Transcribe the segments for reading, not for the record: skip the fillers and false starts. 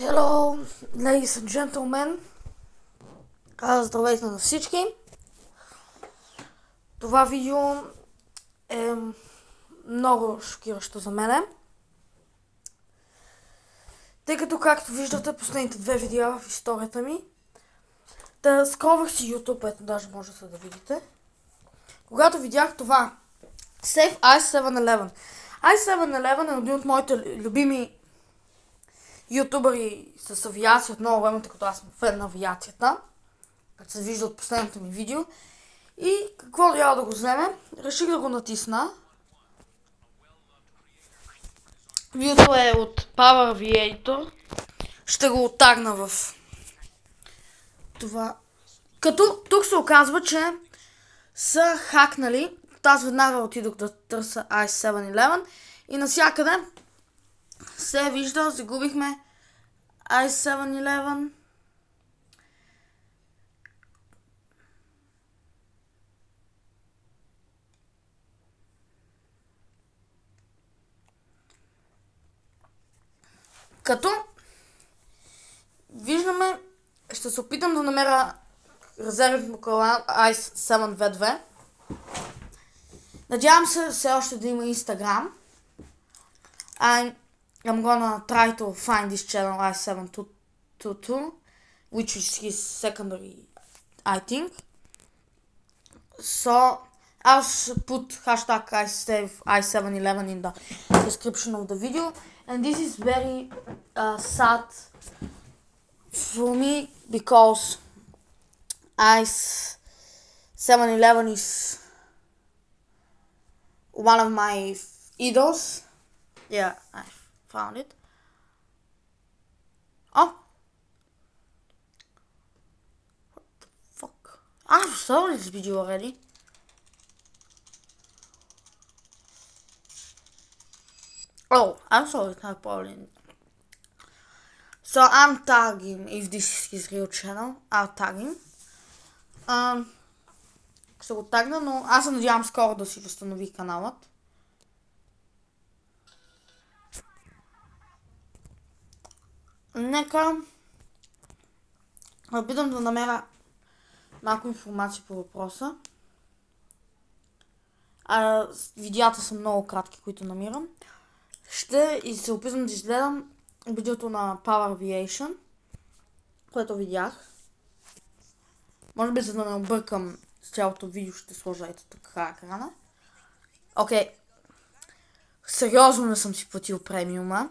Hello, ladies and gentlemen. Здравейте на всички. Това видео е много шокиращо за мене. Тъй като, както виждате, последните две видеа в историята ми, да скровах си YouTube, ето даже можете да видите. Когато видях това, Save i7-11. i7-11 е един от моите любими ютубъри с авиация от много време, тъй като аз съм фен на авиацията, като се вижда от последното ми видео. И какво трябва да го вземем? Реших да го натисна. Видеото е от Power Aviator. Ще го оттагна в това. Като тук се оказва, че са хакнали. Аз веднага отидох да търся i7-11 и навсякъде се вижда, загубихме i7-11. Като виждаме, ще се опитам да намеря резервен мокала i7-V2. Надявам се все още да има Instagram. I'm gonna try to find this channel i7-22, which is his secondary, I think. So I'll put hashtag i7-11 in the description of the video. And this is very sad for me because i7-11 is one of my idols. Yeah, I found it. Oh! What the fuck? I saw this video already. Oh, I'm sorry, I probably. So I'm tagging if this is his real channel. I'll tag him. Ще го тагна, но аз се надявам скоро да си възстанови каналът. Нека опитам да намеря малко информация по въпроса. Видеята са много кратки, които намирам. Ще и се опитам да изгледам видеото на Power Aviation, което видях. Може би, за да не объркам с цялото видео, ще сложа ето така екрана. Окей. Сериозно не съм си платил премиума.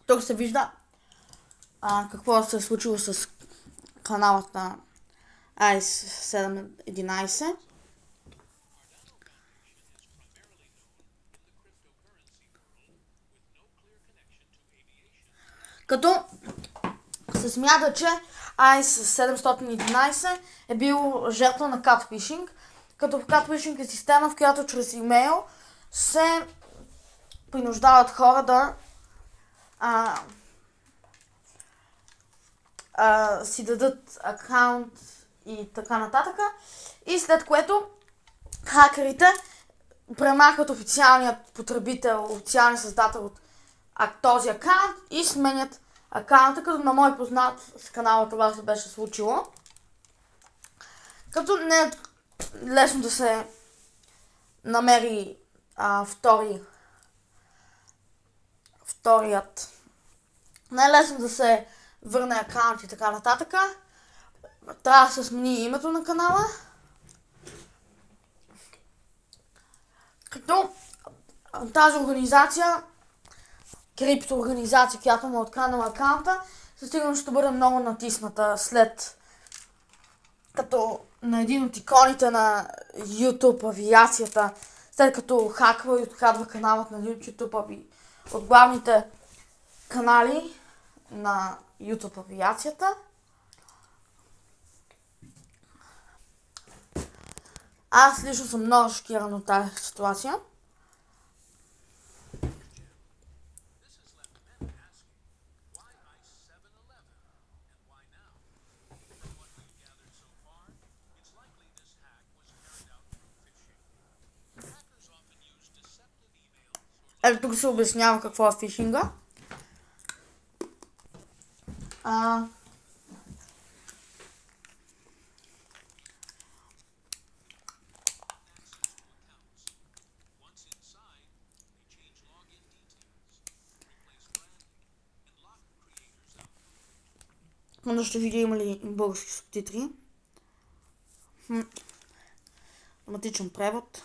Тук се вижда какво се е случило с каналът на i7-11. Като се смята, че i711 е бил жертва на catfishing. Като catfishing е система, в която чрез имейл се принуждават хора да си дадат акаунт и така нататък. И след което хакерите премахват официалният потребител, официалният създател от този акаунт и сменят акаунта, като на мой познат с канала това се беше случило. Като не е лесно да се намери вторият. Не е лесно да се върне акаунт и така нататък. Трябва да се смени името на канала. Като тази организация, криптоорганизация, която му е откраднала акаунта, със сигурност ще бъде много натисната след като на един от иконите на YouTube авиацията, след като хаква и открадва каналът на YouTube от главните канали на YouTube авиацията. Аз лично съм много шокиран от тази ситуация. Ето тук се обяснява какво е фишинга. Но ще видя има ли български субтитри. Автоматичен превод.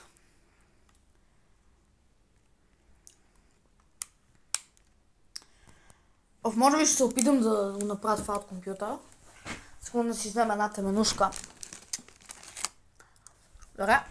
Може би ще се опитам да го направя това от компютъра. Искам да си взема една теменушка. Добре.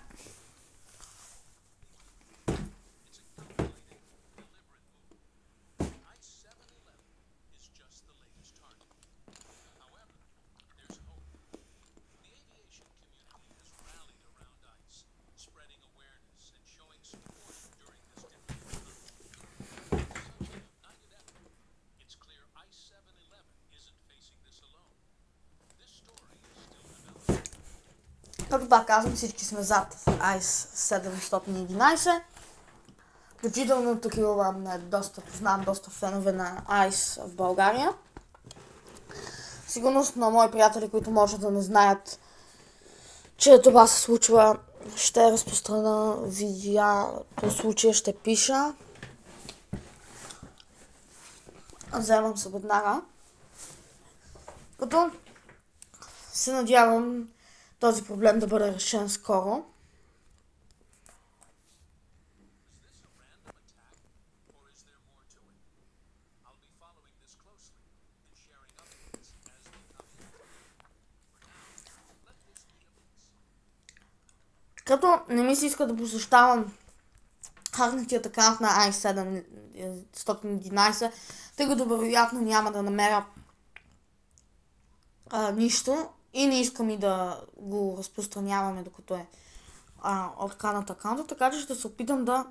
Както пак казвам, всички сме зад ICE 711. Включително тук имам познавам доста фенове на ICE в България. Сигурно на мои приятели, които може да не знаят, че това се случва, ще разпространя видео по случая, ще пиша. Вземам се веднага. Като се надявам този проблем да бъде решен скоро. Като не ми се иска да посещавам хакнатият акаунт на i711, тъй като вероятно няма да намеря нищо и не искам и да го разпространяваме докато е отканат акаунта, така че ще се опитам да...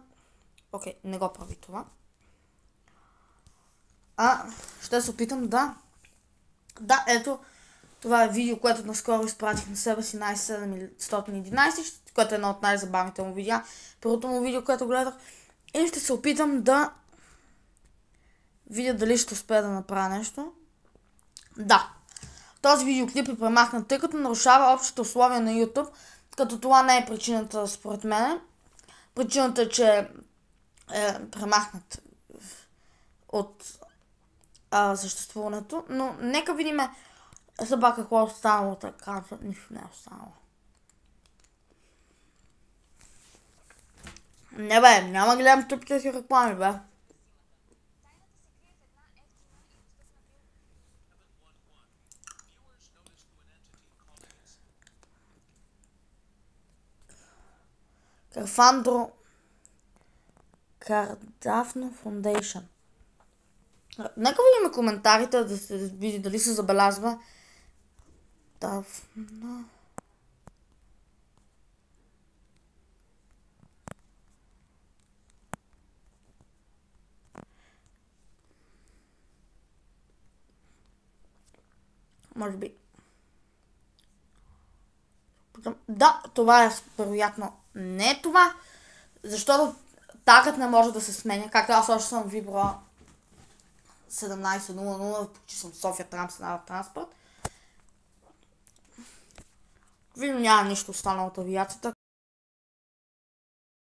Окей, не го прави това. Ще се опитам да... Да, ето, това е видео, което наскоро изпратих на себе си на i711, което е едно от най-забавните му видеа. Първото му видео, което гледах. И ще се опитам да видя дали ще успея да направя нещо. Да. Този видеоклип е премахнат, тъй като нарушава общите условия на YouTube, като това не е причината според мен. Причината е, че е премахнат от съществуването, но нека видим съба какво е останало така, нищо не е останало. Не бе, няма гледам тъпите си реклами, бе. Карфандро Кардафно Foundation. Нека видим коментарите, да се види дали се забелязва. Дафна. Може би. Да, това е вероятно не е това, защото тагът не може да се сменя, както аз още съм вибрала 1700, че съм София Транспорт. Видно няма нищо останало от авиацията.